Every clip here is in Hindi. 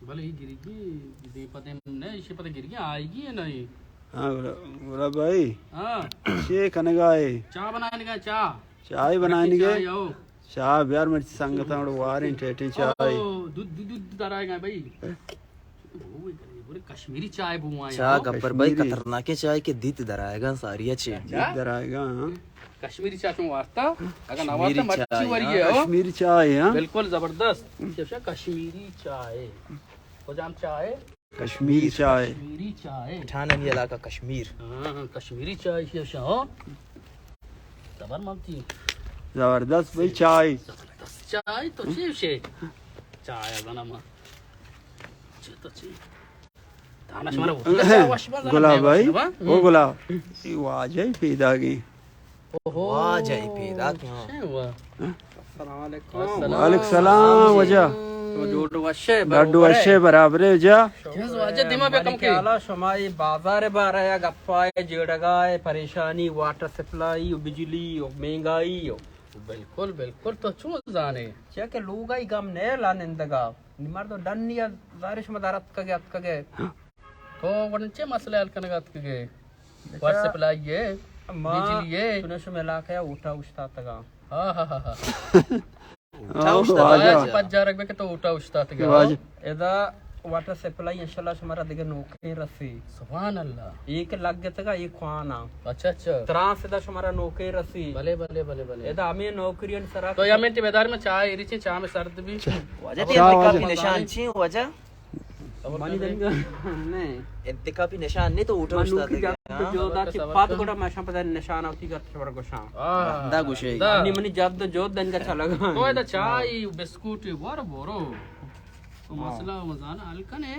भले ही गिरेगी, ये पता नहीं, इसे पता गिर गया आएगी या नहीं। हाँ बोला भाई। हाँ ये कनेगा है चाय बनाने का, चाय चाय बनाने के चाय आओ चाय बिहार में संगत वारें टेटी चाय दूध दूध दराएगा भाई। पूरे कश्मीरी चाय बुआ चाय गब्बर भाई खतरनाक है चाय के दीत दराएगा सारी अच्छी दराएगा। कश्मीरी चाय में वास्ता अगर नवाता मच्छी वाली है कश्मीरी चाय है बिल्कुल जबरदस्त कश्मीरी चाय हो जाम चाय कश्मीरी चाय कश्मीरी चाय ठाणे इलाका कश्मीर। हाँ कश्मीरी चाय हो जबर ममती जबरदस्त भाई चाय चाय तो चे चाय गनमा तो चे ताना शमारा गुलाब भाई वो गुलाब वाह जय पैदा की वाह जय पैदा क्या अस्सलाम वालेकुम सलाम वजह लड्डू अच्छे बराबर है जा दिमा पे कम के आला शमाई बाजार बारे या गप्पाए जेड़गाए परेशानी वाटर सप्लाई बिजली और महंगाई बिल्कुल बिल्कुल तो चू जाने क्या के लोग आई गम ने लानिंदगा निमर तो डन्निया जारिश मदारत कगे तो वनचे मसले हल करने के वाटर सप्लाई ये बिजली ये सुने शुमे लाके उठा उछता तगा हाँ हाँ हाँ वाजा के तो उठा उछता तगा एदा वाटर सप्लाई इंशाल्लाह हमारा दिगे नौकरी रसी सुभान अल्लाह एक लग गया तगा एक खाना अच्छा अच्छा त्रास एदा हमारा नौकरी रसी भले भले भले भले एदा हमें नौकरी सरा तो या में बेदार में चाय इरी चाय में सर्द भी वजह इंतकाबी निशान छी वजह मानी देंगे नहीं इंतकाबी निशान नहीं तो उठो उछता जो दा की पात कोड़ा माशा पता निशान आवती कर छोड़ गोशा दा गुशे मनी मनी जब जो दिन का चलेगा तो ये चाय बिस्कुट बोरो बोरो तो मसला मजाना हल्कन है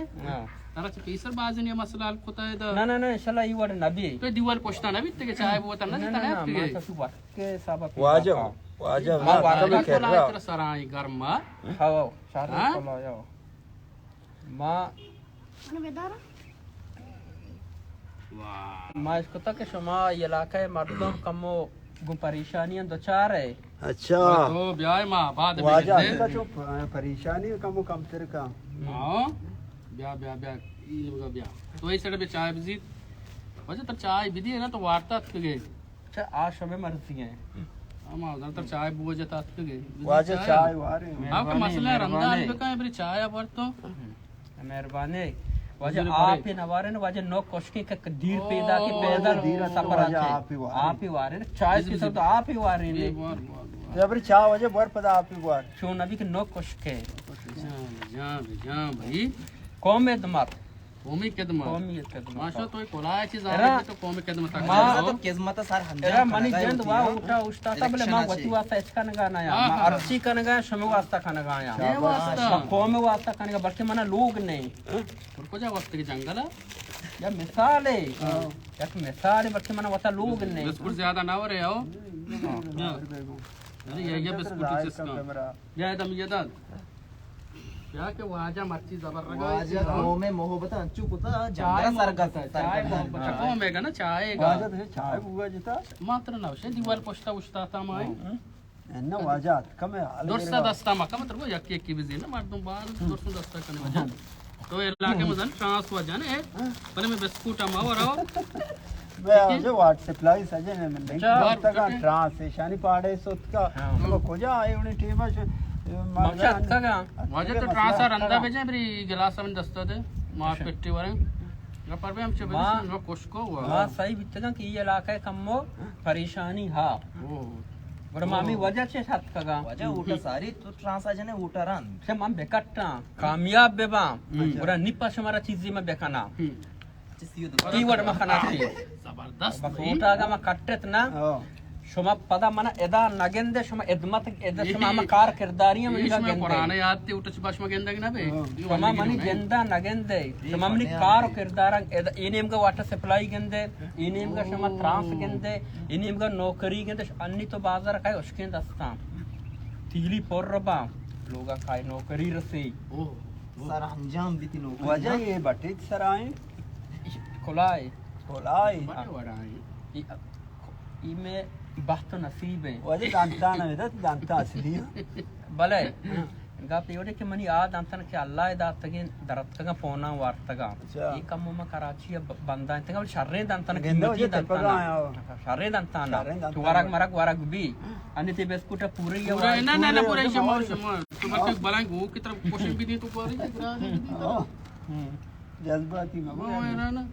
तारा चे पैसर बाजन ये मसला हल्क होता है ना ना ना इंशाल्लाह ये वाला नबी तो दीवार पोछता ना भी ते चाय वो तना ना तना ना है मां सुबह के साबा वाजा वाजा वाटर को लाइक कर सराय गर्म हां शादी को लायो मां वाह मां इसको तक शमा ये इलाके मर्दों कमो गु परेशानियां दो चार है अच्छा तो ब्याह मां बाद में वाजा का जो परेशानी कम तेरे का हां ब्याह ब्याह ब्याह ये लोग ब्याह तो इस साइड पे चाय बिजी वजह तो चाय बिदी है ना तो वार्ता के अच्छा आज समय मर्जी है हम उधर तो चाय बुआ जता के वाजा चाय वारे आपका मसला रमजान पे का बरी चाय पर तो मेहरबानी वजह आप ही नवारे न वजह नो कोशके का धीर पैदा की पैदल सफर आप ही वारे चाय की सब तो आप ही वारे ने जबरी चाय वजह बर पदा आप ही वार शो नबी के नो कोशके जा भाई कौम में दमात कौमी कदमा कौमी कदमा माशा तो कोलाय चीज आ रही तो कौमी कदमा तक मां तो किस्मत सार हम एरा मनी जंद वा उठा उठता तबले मां वती वास्ता इसका नगा ना या मां अरसी का नगा शमे वास्ता का नगा या ये वास्ता कौम वास्ता का नगा बल्कि मना लोग नहीं को जा वक्त के जंगल या मिसाल है एक मिसाल है बल्कि मना वता लोग नहीं बिस्कुट ज्यादा ना हो रहे हो अरे ये बिस्कुट जिसका या दम ये दाद क्या के वाजा मर्ची जबर रगा वाजा गांव में मोहब्बत अंचू कुता जंगल सरगत चाय को मेगा ना चाय का वाजा तो चाय बुआ जिता मात्र ना उसे दीवार पोछता उछता था माय एन्ना वाजा कम है दोरसा दस्ता मा कम तरको यक एक की बिजी ना मर्दों बाल दोरसा दस्ता करने वजह तो इलाके में जन ट्रांस हुआ जाने पहले मैं बिस्कुट अमावर आओ मैं जो व्हाट्सएप लाई सजे ने मैं तक ट्रांस है शानी पाड़े सोत का खोजा आए उन्हें टीम मक्का अच्छा का वजह तो ट्रांसर अंदर भेजे बरी गिलास में दस्ता थे मार पेटी वाले ना पर हम चबे ना कुछ को हुआ हां सही बितगा कि ये इलाका कमो परेशानी हा ओ बड़ मामी वजह से साथ कगा वजह उठा सारी तो ट्रांसा जने उठा रन से मां बेकट्टा कामयाब बेबा पूरा निपा हमारा चीज में बेखाना कीवर्ड में खाना थी जबरदस्त बकोटा का मा कट्टेत ना शोमा पदा मना एदा नगेंदे शोमा एदमत एदा शोमा हम कार किरदारियां में लिखा गेंदे पुराने याद थे उटच बाश में गेंदा ना बे शोमा मनी गेंदा नगेंदे शोमा मनी कार किरदार एदा इनेम का वाटर सप्लाई गेंदे इनेम का शोमा ट्रांस गेंदे इनेम का नौकरी गेंदे अन्नी तो बाजार काय उसके दस्ता तीली पोर रबा लोगा काय नौकरी रसे ओ सारा अंजाम बीती लोग वजह ये बटे सराय कोलाई कोलाई बड़ा है इमे बात तो नसीब है वजह दांता ना वेदा दांता असली भले gap yore ke mani aad antan ke Allah eda tagin daratga pona wartaga अच्छा। e kamma karachi banda tanga sharre dantan ke गेंदा mati वजह तपका dantan आया sharre dantan Sharre dantan. warak marak warak bi ani te beskuta puri ya पूरा ना ना ना पूरा पूरे शमा पूरे शमा तो मतलब बलांग वो की तरफ क्वेश्चन भी दी तो पूरा जज्बाती में वो है ना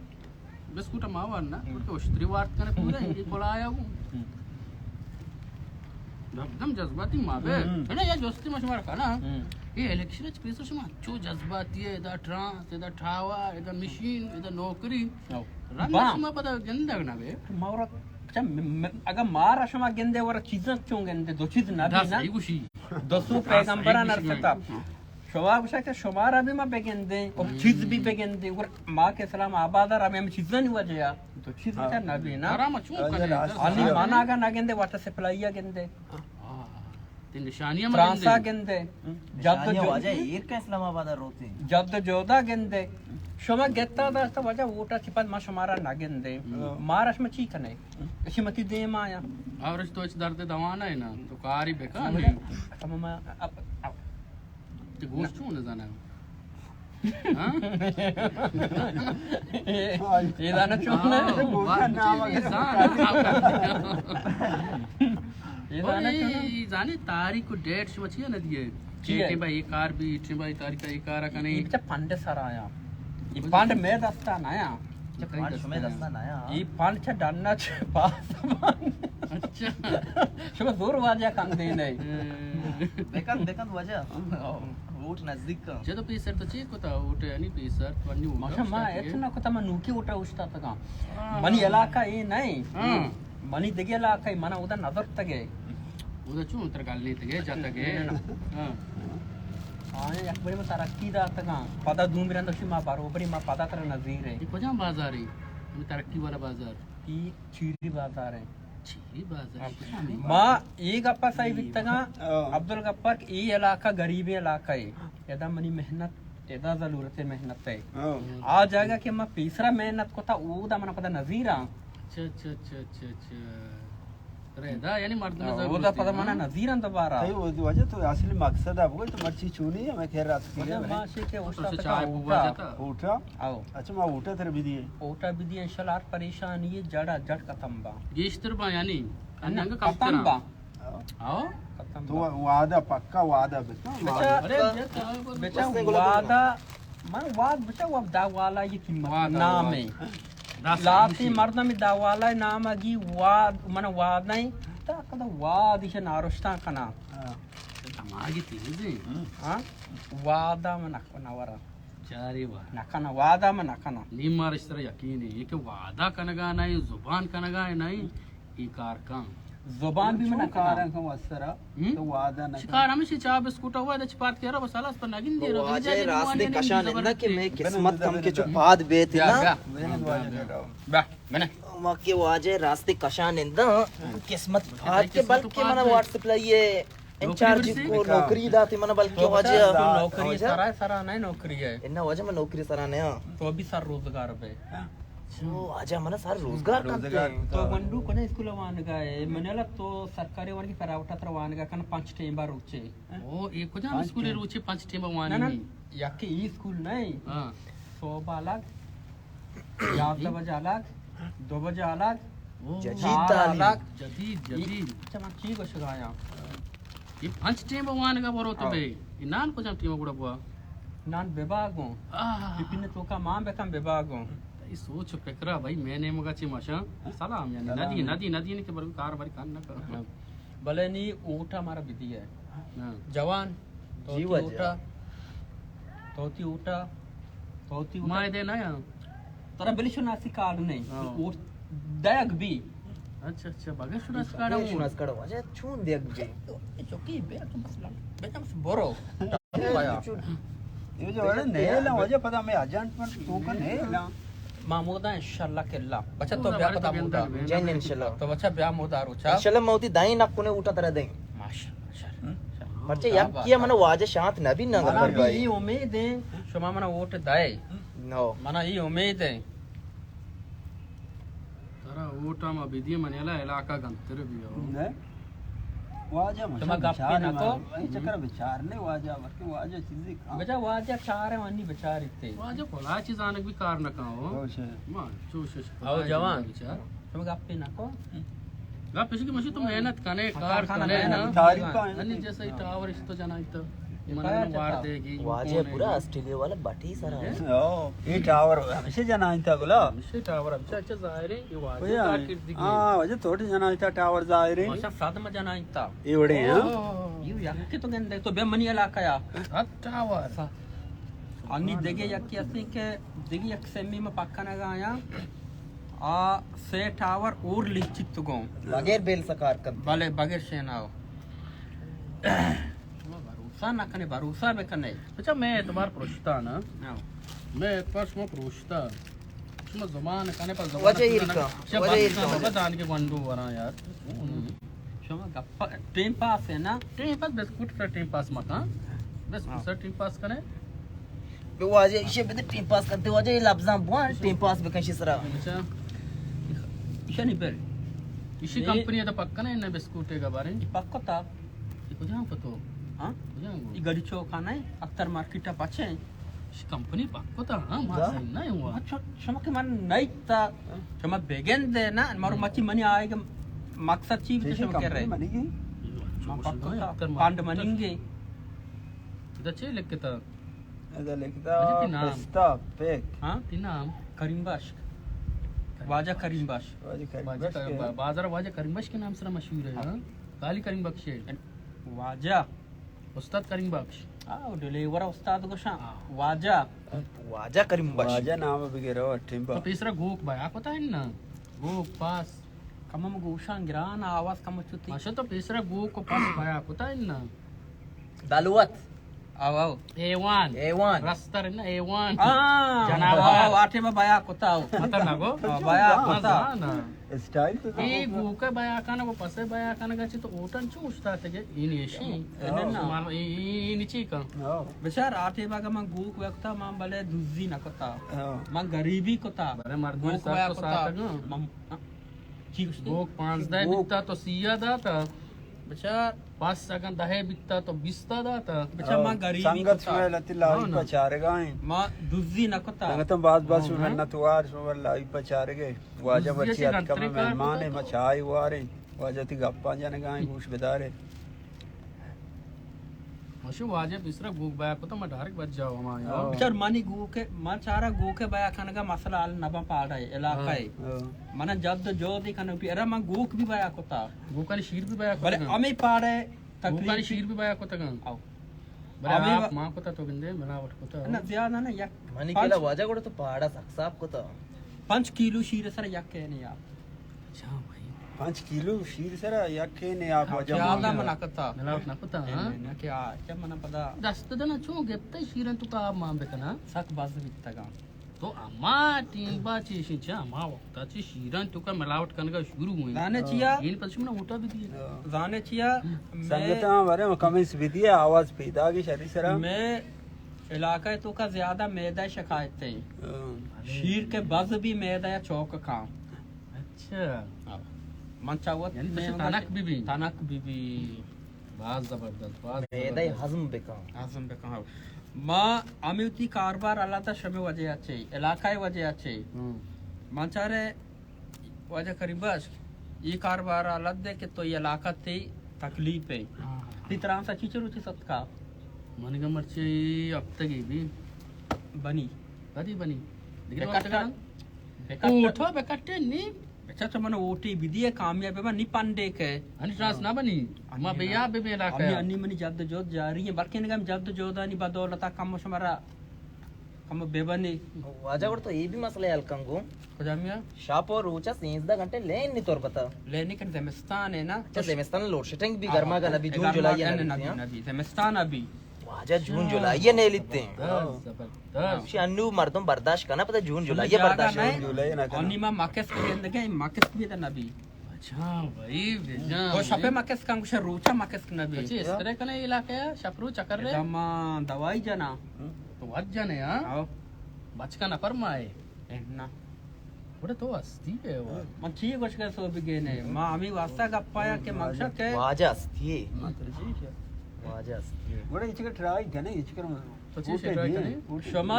बिस्कुट मावर ना तो स्त्री वार्त करने पूरा ये कोला आया वो एकदम जज्बाती मावे है ना ये दोस्ती मशमार का ना ये इलेक्शन च प्रेसर शमा चो जज्बाती है इधर ट्रांस इधर ठावा इधर मशीन इधर नौकरी राम शमा पता गंदा ना बे maura अगर मार अशमा गेंदे वर चीज़ें क्यों गेंदे दो चीज़ ना भी दास ना आई गुशी दोस्तों पैगंबरा नरसता शवाब शक शमारा भी मा बेगेंदे और चीज़ भी बेगेंदे और माँ के सलाम आबादर हमें चीज़ें नहीं वजह तो चीज़ का ना भी ना आराम चो कने अली माना का ना गेंदे वाटर सप्लाई गेंदे तीन निशानियां फ्रांसा गेंदे जब तो वजह ईर का इस्लामाबाद रोते जब तो जोधा गेंदे शमा गेत्ता दा तो वजह वोटा चिपत मा शमारा ना गेंदे मारश में ची कने इसी मती दे माया और तो इस दर्द दवाना है ना तो कारी बेकार नहीं हम मा ते गोश्त क्यों न जाना ये दाना चुनने ये दाना चुनने जाने तारीख को डेट समझिए ना दिए के भाई ये कार भी इतने भाई तारीख का ये कार का नहीं ये पंडे सारा आया ये पंड में दस्ता नया पांच समय दस्ता नया ये पंड छ डन्ना छ पास अच्छा शमा दूर वाजा काम दे नहीं बेकन बेकन वजह वोट नजदीक का जे तो पीसर तो चीज को था उठे यानी पीसर तो अन्य माशा मा इतना को तमा नूकी उठा उठता तका मनी इलाका ये नहीं मनी दिगे इलाका मना उधर नजर तगे उधर चूं उतर गाली तगे जाता गे हां आने एक बड़ी में तरक्की दा तका पता दूम बिरन तो मा बरोबरी मा पता तर नजदीक है ये को जा बाजार है ये तरक्की वाला बाजार ई चीरी बाजार है छी बाजार माँ ये गप्पा सही बिकता अब्दुल गफ्फार ये इलाका गरीबी इलाका है यदा मनी मेहनत यदा जरूरत है मेहनत है आ जाएगा कि मैं तीसरा मेहनत को था वो दा मना पता नजीरा अच्छा अच्छा अच्छा अच्छा अच्छा रेदा यानी मर्द में वो दा पता मना नजीरा दोबारा सही वो वजह तो असली मकसद है वो तो मर्ची चुनी है मैं खैर रात की वजह माँ से के उस्ता से तक चाय बुआ जाता उठा आओ अच्छा मैं उठा तेरे भी दिए ओटा भी दिया इंशाल्लाह परेशानी ये जड़ा जड़ खत्म बा ये इस तरह यानी अन्नंग खत्म कम बा आओ खत्म तो वादा पक्का वादा बेटा बेचा अरे बेचा वादा मैं वाद बेचा वो दावाला ये कीमत नाम है लाती मर्द में दावाला नाम अगी वाद मन वाद नहीं ता कदा वाद इसे नारुष्टा कना मागी तीजे हां वादा मन नवरा चारे वाह नकना वादा मन नकना नीमार इस तरह यकीन है ये कि वादा कनगा नहीं जुबान कनगा नहीं ई कार का जुबान भी मन कारण का मसरा तो वादा ना शिकार हमेशा चाह बिस्कुट हुआ दच पार तेरा बस आलास पर नगिन दे रहा वजह रास्ते कशान है ना कि मैं किस्मत कम के जो बाद बेत ना मैंने वादा बेटा बा मैंने मक्के वजह रास्ते कशान है ना किस्मत बाद के बल्कि मना व्हाट्सएप लाइए इंचार्ज को नौकरी दाती मना बल्कि वजह नौकरी सारा नहीं नौकरी है इन्ना वजह में नौकरी सराने तो अभी सर रोजगार पे जो आजा मना सार रोजगार करते तो वंडू कोने स्कूल वान गए मनेला तो सरकारी वान की परावटा तर वान गए कन 5 टेम बार रुचे ओ एक को जा स्कूल रुचे 5 टीम ना वानी ना याके ई स्कूल नहीं हां 100 अलग 11 बजे अलग 2 बजे अलग जदीद तालीम जदीद जदीद चमा की को शगाया ये 5 टीम वान का बरो तो बे नान को जा टीम गुड़ा बुआ नान बेबागो पिपिन तो का मां बेकम बेबागो ये सोच फिक्रा भाई मैंने मगा ची माशा सलाम यानी नदी नदी नदी ने के बर कार बारी कान ना कर भले नी ऊटा हमारा विधि है हां जवान जीवा तोती ऊटा माय दे ना यार तोरा बिलिशो नासी कार्ड नहीं हाँ। ऊट दयग भी अच्छा अच्छा बगे शुरू स्काड़ा हूं शुनास कड़ा वजह छून देख जी चौकी बे तो मसला बेटा मस बोरो आया ये जो है नहीं ला वजह पता मैं एजेंट पर तू का नहीं ला मामूदा इंशाल्लाह केल्ला बच्चा तो ब्याह पता मुदा जैन इंशाल्लाह तो बच्चा ब्याह मुदा रुचा इंशाल्लाह मौती दाई ना कोने उठा तरह दें माशाल्लाह बच्चे यक किया मना वाजे शांत नबी ना मना कर भी भाई ये उम्मीद है शमा मना वोट दाए नो मना ये उम्मीद है तरा ಊಟ ಮ ಬಿದಿ ಮನೆಯಲ್ಲ ಇಲಾಖಾ ಗಂತರ ಬಿಯೋ वाजा तुम्हा गप्पे नको चक्कर विचारने वाजा वरके वाजा चीज़ी बेटा वाजा चार है वानी बेचार इतने वाजा कोला चीज आने भी कार न काओ मां चूश आओ जवान तुम्हा गप्पे नको गा पिछली की मशीन तो मेहनत कने कार कने ना तारीफ का अन्य जैसे ही टावर इस तो जाना इतो मन वार देगी वाजे पूरा ऑस्ट्रेलिया वाला बाटी सारा ओ ये टावर हमेशा जाना था बोला इसे टावर अच्छा अच्छा जाहिर है ये वाजा भैया कारकिर्दी हां वजह थोड़ी जाना था टावर जाहिर माशा साथ में जाना इतना ये बड़े हैं यू यक्के तो गंदे तो बेमनी इलाका या टावर अन्नी देगे यक्के असली के देगे यक सेमी में पक्का ना गाया आ से टावर और लिखित तो गो बगैर बेल सकार कर भले बगैर सेनाओ भरोसा ना कने भरोसा में कने अच्छा मैं तुम्हार प्रोश्ता ना मैं पर स्मो प्रोश्ता स्मो जमान कने पर जमान वजह इरका बदान के वंडू वरा यार शमा गप्पा टाइम पास है ना टाइम पास बिस्कुट का टाइम पास मत हां बस सर टाइम पास कने बे वाजे इसे बे टीम पास करते वाजे लफ्जां बुआ टीम पास बे कंशी सरा अच्छा इशनी बेल इसी कंपनी है तो पक्का ना इन बिस्कुट के बारे पक्का को जाऊं पतो हां जाऊं ई गड़ी चौका नहीं अख्तर मार्केट पाछे इस कंपनी पक्का था हां मां सही नहीं हुआ अच्छा शमा के मन नहीं था शमा बेगन दे ना मारो मची मनी आएगा मकसद चीज तो शमा कह रहे मनेगी पांड मनिंगे इधर चे लिख के था इधर लिखता वजह की नाम। पिस्ता पेक हां तीन नाम करीमबाश वाजा करीमबाश बाजार वाजा करीमबख्श के नाम से मशहूर है हां काली करीमबख्श है वाजा उस्ताद करीमबख्श आओ डिलीवर उस्ताद गोशा वाजा वाजा करीम बश वाजा नाम बिगेरो तो टिम्बा तीसरा गोक भाई आप पता है ना गोक पास कमम गोशा गिरान आवाज कम चुती अच्छा तो तीसरा गोक को पास भाई आप पता है ना दालुवत आओ आओ A1 A1 रास्ता है ना A1 जनाब आओ आटे में बाया कोता आओ पता ना गो बाया कोता ना स्टाइल तो ಈ ಗೂಕ ಬಯಾಕನ ಪಸೆ ಬಯಾಕನ ಗಚಿ तो ओटन चू उस्तातಗೆ इनिशी एनना ಈ ನಿಚಿಕ बेचार आटे बागा मां गूक वक्ता मां भले दुजी न कोता मां गरीबी कोता बरे मर्द गूक साथ वया तो कोता साथ मां ठीक गोक 5 दाय बिकता तो सिया दाता बेचार 5 सगन दहे बिकता तो 20 दाता बेचार मां गरीबी संगत कोता में लती लाई पचारे गए मां दुजी न कोता संगत बात बात में न तुआर में लाई पचारे गए वाजा बच्ची अत कम मेहमान है मचाई वारे वाजा ती गप्पा जाने गए घूस बेदारे मशु वाजे तीसरा गोक बया को तो मैं डायरेक्ट बच जाओ हमारा बेचार मानी गूके मां चारा गूके बया खानगा मसला आल नबा पाड़ा है इलाका है मना जद जो दी खाने पे अरे मां गूक भी बया कोता गोकानी शीर भी बया को भले अमी पाड़े गोकानी तकलीफ शीर भी बया को तक आओ बरे आप मां को तो गंदे मिलावट को तो ना ज्यादा ना यक मनी केला वाजा कोड तो पहाड़ा सकसाप को तो 5 किलो शीर सर यक है नहीं यार अच्छा भाई 5 किलो शीर सरा याके ने आप वाजा ज्यादा मना करता मिलावट ना पता हां ना क्या क्या मना पता दस्त दना चू गेप्ता शीरन तो का मां बेकना सक बाज बिकता का तो अम्मा टींबा चीशीच्या अम्मा वक्ताची शिरण तुका मिलावट करने का शुरू हुई जाने चिया इन पश्चिम ना उठा भी दिए जाने चिया संगत हमारे कमेंट्स भी दिया आवाज पैदा की शरीर सरा मैं इलाका तो का ज्यादा मैदा शिकायत है शीर के बज भी मैदा या चौक का अच्छा मंचावत यानी तसे तनक बीबी बाज जबरदस्त बाज मेदा हजम बेका आजम पे कहा मां अमिउती कारबार अल्लाह शमे वजह আছে এলাকায় वजह আছে मंचारे वजह करीबस ये कारबार अलग दे के तो ये इलाका ते तकलीफ है ती तरह सा चीचर उची सत्का मन का मर्ची अब तक भी बनी कदी बनी बेकट्टा उठो बेकट्टे नी अच्छा तो मन ओटी विधि कामयाब है नि पांडे के अनि ट्रांस ना बनी मा भैया बे मेला का अम्मी अन्नी मनी जद जोत जा रही है बरके निगम जद जोदानी बदौलता कम शमरा कम बेबनी वाजा कोड तो ये भी मसला है अलकंगो को जामिया शाप और रोचा 3 घंटे लेन नहीं तोर बता लेने के ज़िमिस्तान है ना अच्छा सेमेस्टर लोड शेडिंग भी गर्मा का नबी जून जुलाई है नबी ज़िमिस्तान अभी वाजा जून जुलाई ये नहीं लेते हैं जबरदस्त शी अन्नू मर्दों बर्दाश्त करना पता जून जुलाई ये बर्दाश्त जुलाई ना करना। अन्नी मा माकेस के अंदर माकेस भी था नबी अच्छा भाई बेजा वो शपे माकेस का कुछ रोचा माकेस के नबी अच्छी इस तरह का नहीं इलाका है शपरू चक्कर रे दमा दवाई जना तो वज जाने हां आओ बचका ना फरमाए ना बड़े तो अस्ती है वो మంచి కొట్టుగా సోబిగేనే మా అమి వాస్తా గప్పాయ కే మంక్షకే वाजस्ती वाजस्ती गोड़े इचके ट्राई गने इचके तो चीज ट्राई करें ಶಮ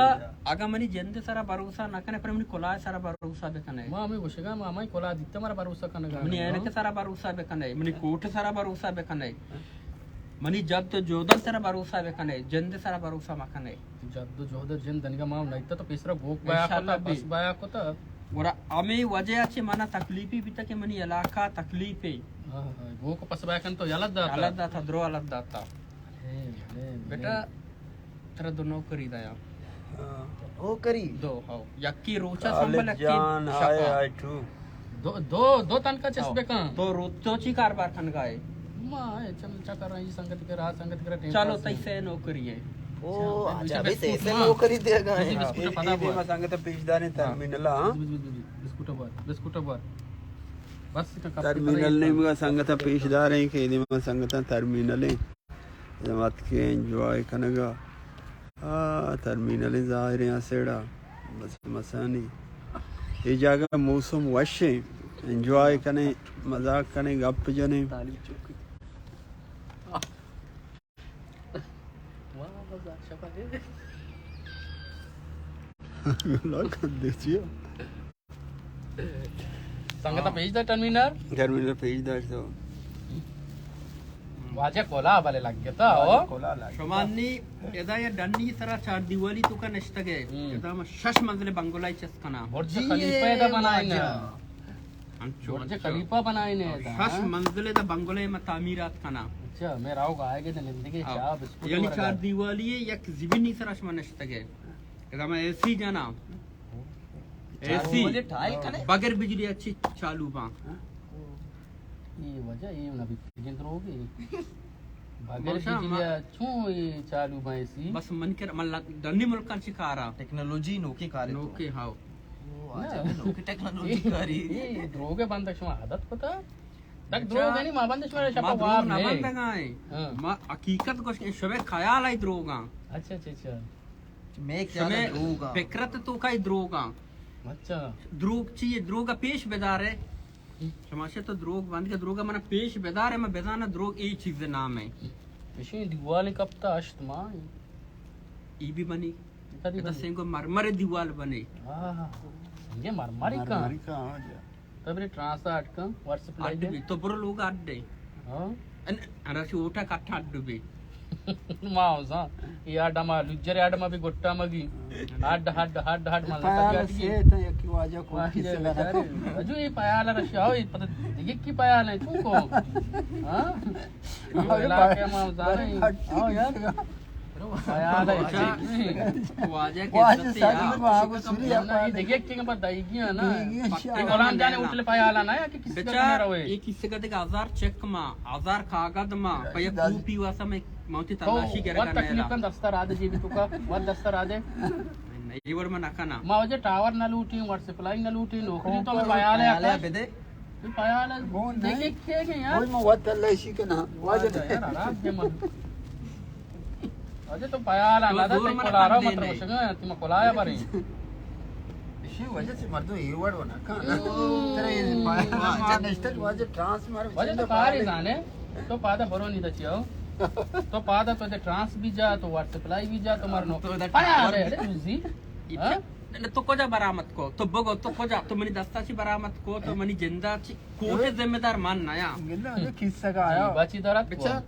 ಆಗಮನಿ ಜಂದೆ ಸರ ಭರೋಸಾ ನಕನೆ ಪ್ರಮನಿ ಕೊಲಾ ಸರ ಭರೋಸಾ ಬೇಕನೆ मां हमें वशगा मामा कोला दित्ते मारा भरोसा करने का मनी ಏನಕ್ಕೆ ಸರ ಭರೋಸಾ ಬೇಕನೆ ಮನಿ ಕೋಟ ಸರ ಭರೋಸಾ ಬೇಕನೆ मनी जद जोदन सर भरोसा बेकने जंद सर भरोसा मकने जद जोदर जन दनगा माम नहीं तो पेसरा गोक बाया कोता बस बाया कोता और आमी वजह अच्छे मना तकलीफी बिता के मनी इलाका तकलीफे हां गोक पस बाया कन तो यलद था द्रो अलग दाता बेटा तेरा दोनों करी दया ओ करी दो हो यक्की रोचा संबल जान हाय आई टू दो दो दो तन का चस्बे का तो रोचोची कारबार खन गाए मां चल चकर रही संगत के रात संगत के चलो तैसे नौकरी है ओ अच्छा बे ऐसे नौकरी देगा ये में संगत पेशदार टर्मिनल बिस्कुट बार बस टर्मिनल नहीं में संगत पेशदार है के में संगत टर्मिनल है जमात के एंजॉय कनगा टर्मिनल जाहिर है सेड़ा बस मसानी ये जगह मौसम वश है एंजॉय करने मजाक करने गप जने संगत page the terminal page the तो वाजे कोला वाले लग गया था ओ कोला लग शमानी यदा या डंडी सरा चार दिवाली तो का नष्टगे यदा म शश मंजिले बंगोलाई चस्कना बुर्ज खलीफा दा बनाए ना बुर्ज खलीफा बनाए ने शश मंजिले दा बंगोलाई में तामीरात कना अच्छा मैं राव का आएगे तो जिंदगी क्या बिस्कुट यानी चार दिवाली एक जिबिनी सरा शमा नष्टगे यदा मैं एसी जाना एसी बगैर बिजली अच्छी चालू बा ये वजह ये ना भी जिंदर होगी बगैर बिजली छू ये चालू बाईसी बस मन के मल्ला दन्नी मुल्कान शिकारा टेक्नोलॉजी नोकी कार्य नोके हाउ नोकी टेक्नोलॉजी कारी ये ड्रोगे बंद क्षमा आदत पता तक ड्रोगे नहीं मां बंद क्षमा शपा वार ना ने बंद गाय मा हकीकत को शबे ख्याल आई द्रोगा अच्छा अच्छा अच्छा मैं क्या शमे फिक्रत तो का द्रोगा अच्छा द्रोग चाहिए द्रोगा पेश बेदार है शमाशे तो द्रोग बंद के द्रोगा मना पेश बेदार है मैं बेदाना द्रोग एक चीज नाम है विषय दिवाली कब ता अष्टमा ई भी बनी तो सेम को मरमर दीवार बने हां ये मरमरी का हो जा तब रे ट्रांसआट का व्हाट्सएप अड्ड लाइक भी तो बरो लोग अड्डे हां अनराशी ओटा काठा अड्ड भी माउसा ये आडमा लुजरे आडमा भी गोट्टा मगी हड हड हड हड मला से तो ये की वाजा को किसे लगा अजू ये पायाला रशिया हो पता दिगे की पायाला है तू को हां इलाके माउसा नहीं हां यार पायाला वाजा के वाजा सत्य सारी में आगो सुरी ये दिगे की पर दाईगी ना ये गोलाम जाने उठले पायाला ना या कि किसी का बेचा रहे ये किससे का देगा आजार चेक मा आजार कागज मा पय कूपी वासा में मौती तलाशी तो करे वर तकलीफ का दस्तर आदे जीवी तुका वर दस्तर आदे नहीं वर में नकाना मावजे टावर ना लूटी व्हाट्सएप लाइन ना लूटी नौकरी तो मैं पायाला है बेदे पायाला देखे के यार ओय में वत अल्लाह इसी के ना वाजा यार आराम के मन अजे तो पायाला ना तो कोलारा मत वशगा तुम कोलाया बरी इसी वजह से मर्दो ये वर्ड बना का तेरे वाजा नेक्स्ट वाजा ट्रांसफर वजह तो कार ही जाने तो पादा बरो नहीं दचियो तो पादा तो ट्रांस भी जा तो व्हाट्सएप लाई भी जा तुम्हारा नो पायाला अरे तुझी हां तो कोजा बरामत को तो बगो तो कोजा तो मनी दस्ताची बरामत को तो मनी जिंदाची कोटे जिम्मेदार मान नया गिल्ला ये किस्सा का आया बाची दरात बेचा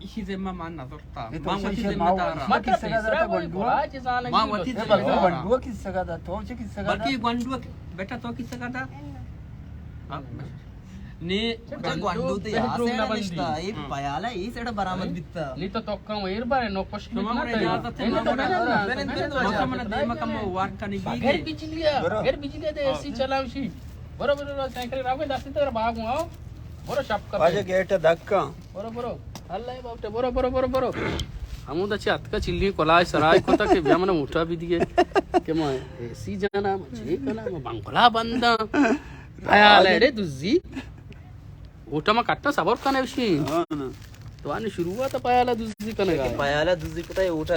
इसी जिम्मा मान ना जोरता ये तो मां वती शीशे जिम्मेदार माँ- मत किससे का तीसरा जाता कोई बंडुआ? बुरा चीज आने मां वती की जिम्मेदार बंडुआ किस्सा का था तो किस्सा का बल्कि गंडुआ बेटा तो किससे का था ने गंडू तो यहाँ से निष्ठा ये पयाला ये सेड़ा बरामद बित्ता नी तो तोक्का वैर बारे नो क्वेश्चन तुम्हारा ना इजाजत है मौसम ने देमा कम वार का नहीं बगैर बिजली दे एसी चलावशी बरोबर सायकल रावे दासी तर भाग आओ बरो शॉप कर वाजा गेट धक्का बरोबर अल्लाह बापटे बरो हमू दची अतका चिल्ली कोलाय सराय कोता के ब्यामन उठा भी दिए के मैं एसी जाना मुझे कला मैं बंगला बंदा आया रे तुझी ಊಟ ಕಟ್ಟ ಸಬರ್ ಕನೆ ವಿಷಯ हां ना तो आने शुरुआत पायाला दुसरी कने पयाला दुसरी पता है ऊटा